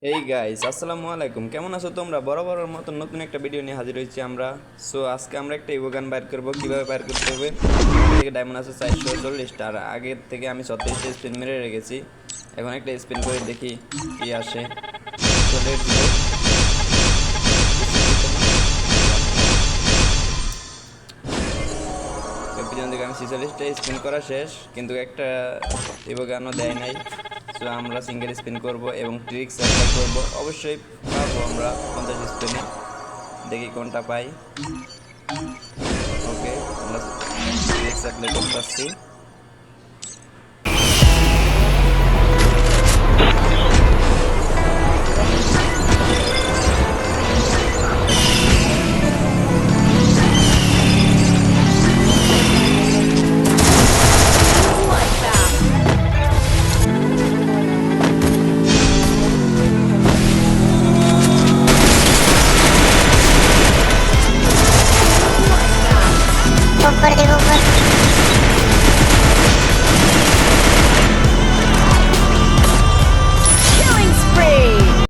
এই গাইস আসসালামু আলাইকুম, কেমন আছো তোমরা? বরাবরের মতো নতুন একটা ভিডিও নিয়ে হাজির হয়েছি আমরা। সো আজকে আমরা একটা ইভো গান বাইর করবো। কিভাবে বাইর করতে হবে? আমার থেকে ডায়মন্ড আছে 440টা, আর আগের থেকে আমি 36টা স্পিন মেরে রেখেছি। এখন একটা স্পিন করে দেখি কি আসে। So let's go. পিছন থেকে আমি 46টা স্পিন করা শেষ, কিন্তু একটা ইভো গানও দেয় নাই। সো আমরা সিঙ্গেল স্পিন করব এবং ট্রিক্স অ্যাপ্লাই করব। অবশ্যই পাবো আমরা 50 স্পিনে। দেখি কোনটা পাই। ওকে, আমরা ট্রিক্স অ্যাপ্লাই করতেছি। অফ করে দেবো।